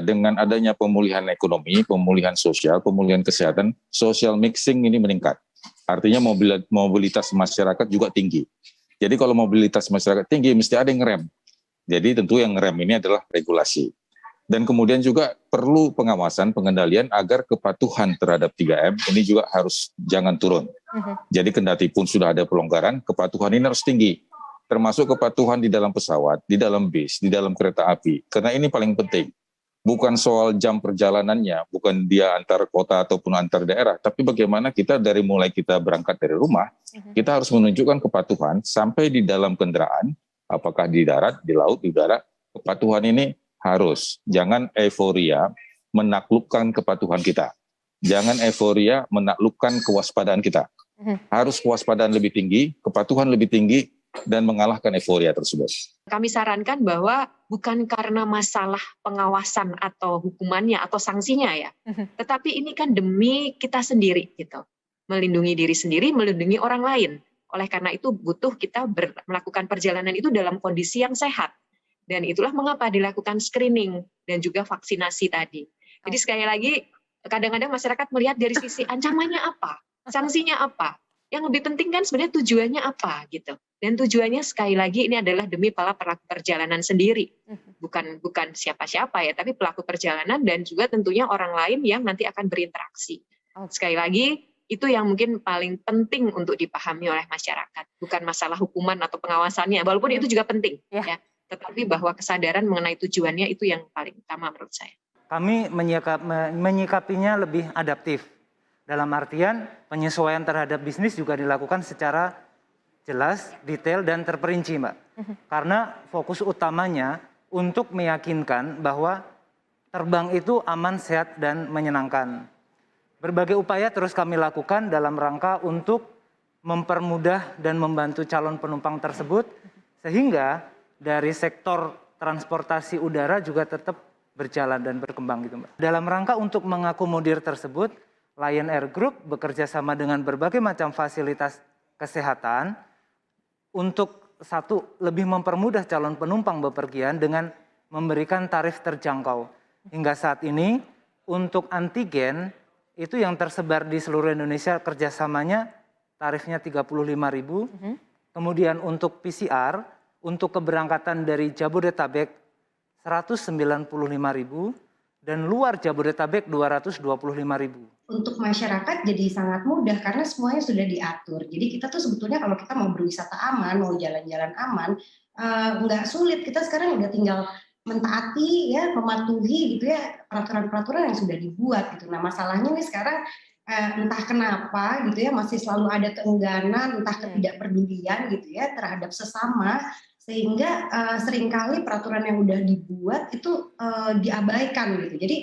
Dengan adanya pemulihan ekonomi, pemulihan sosial, pemulihan kesehatan, social mixing ini meningkat. Artinya mobilitas masyarakat juga tinggi. Jadi kalau mobilitas masyarakat tinggi, mesti ada yang ngerem. Jadi tentu yang ngerem ini adalah regulasi. Dan kemudian juga perlu pengawasan, pengendalian agar kepatuhan terhadap 3M ini juga harus jangan turun. Jadi kendati pun sudah ada pelonggaran, kepatuhan ini harus tinggi. Termasuk kepatuhan di dalam pesawat, di dalam bis, di dalam kereta api. Karena ini paling penting. Bukan soal jam perjalanannya, bukan dia antar kota ataupun antar daerah, tapi bagaimana kita dari mulai kita berangkat dari rumah, kita harus menunjukkan kepatuhan sampai di dalam kendaraan, apakah di darat, di laut, di udara, kepatuhan ini harus. Jangan euforia menaklukkan kepatuhan kita. Jangan euforia menaklukkan kewaspadaan kita. Harus kewaspadaan lebih tinggi, kepatuhan lebih tinggi, dan mengalahkan euforia tersebut. Kami sarankan bahwa bukan karena masalah pengawasan atau hukumannya atau sanksinya ya, tetapi ini kan demi kita sendiri gitu, melindungi diri sendiri, melindungi orang lain. Oleh karena itu butuh kita melakukan perjalanan itu dalam kondisi yang sehat, dan itulah mengapa dilakukan screening dan juga vaksinasi tadi. Jadi sekali lagi kadang-kadang masyarakat melihat dari sisi ancamannya apa, sanksinya apa. Yang lebih penting kan sebenarnya tujuannya apa gitu. Dan tujuannya sekali lagi ini adalah demi para pelaku perjalanan sendiri. Bukan siapa-siapa ya, tapi pelaku perjalanan dan juga tentunya orang lain yang nanti akan berinteraksi. Sekali lagi, itu yang mungkin paling penting untuk dipahami oleh masyarakat. Bukan masalah hukuman atau pengawasannya, walaupun itu juga penting. Ya. Tetapi bahwa kesadaran mengenai tujuannya itu yang paling utama menurut saya. Kami menyikapinya lebih adaptif. Dalam artian penyesuaian terhadap bisnis juga dilakukan secara jelas, detail, dan terperinci, Mbak. Karena fokus utamanya untuk meyakinkan bahwa terbang itu aman, sehat, dan menyenangkan. Berbagai upaya terus kami lakukan dalam rangka untuk mempermudah dan membantu calon penumpang tersebut, sehingga dari sektor transportasi udara juga tetap berjalan dan berkembang gitu, Mbak. Dalam rangka untuk mengakomodir tersebut, Lion Air Group bekerja sama dengan berbagai macam fasilitas kesehatan untuk satu, lebih mempermudah calon penumpang bepergian dengan memberikan tarif terjangkau. Hingga saat ini untuk antigen itu yang tersebar di seluruh Indonesia kerjasamanya tarifnya 35.000. Kemudian untuk PCR untuk keberangkatan dari Jabodetabek 195.000 dan luar Jabodetabek 225.000. Untuk masyarakat jadi sangat mudah karena semuanya sudah diatur. Jadi kita tuh sebetulnya kalau kita mau berwisata aman, mau jalan-jalan aman, nggak sulit. Kita sekarang udah tinggal mentaati ya, mematuhi gitu ya peraturan-peraturan yang sudah dibuat gitu. Nah masalahnya nih sekarang entah kenapa gitu ya masih selalu ada keengganan, entah ketidakpedulian gitu ya terhadap sesama, sehingga seringkali peraturan yang udah dibuat itu diabaikan gitu. Jadi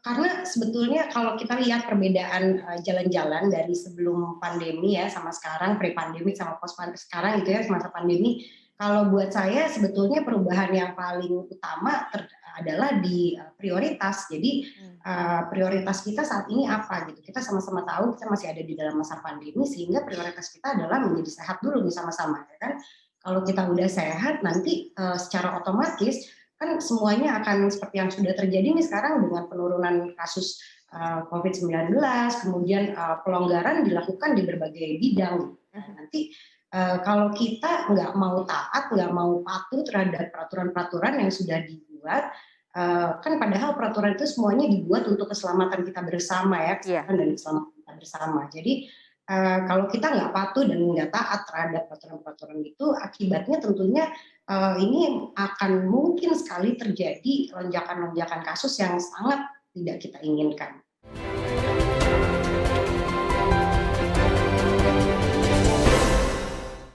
karena sebetulnya kalau kita lihat perbedaan jalan-jalan dari sebelum pandemi ya sama sekarang, pre-pandemi sama post-pandemi sekarang gitu ya, semasa pandemi, kalau buat saya sebetulnya perubahan yang paling utama adalah di prioritas. Jadi prioritas kita saat ini apa gitu. Kita sama-sama tahu kita masih ada di dalam masa pandemi, sehingga prioritas kita adalah menjadi sehat dulu nih sama-sama ya kan. Kalau kita udah sehat nanti secara otomatis kan semuanya akan seperti yang sudah terjadi nih sekarang dengan penurunan kasus COVID-19, kemudian pelonggaran dilakukan di berbagai bidang. Nanti kalau kita nggak mau taat, nggak mau patuh terhadap peraturan-peraturan yang sudah dibuat, kan padahal peraturan itu semuanya dibuat untuk keselamatan kita bersama ya, kesehatan dan keselamatan kita bersama. Jadi kalau kita nggak patuh dan nggak taat terhadap peraturan-peraturan itu, akibatnya tentunya ini akan mungkin sekali terjadi lonjakan-lonjakan kasus yang sangat tidak kita inginkan.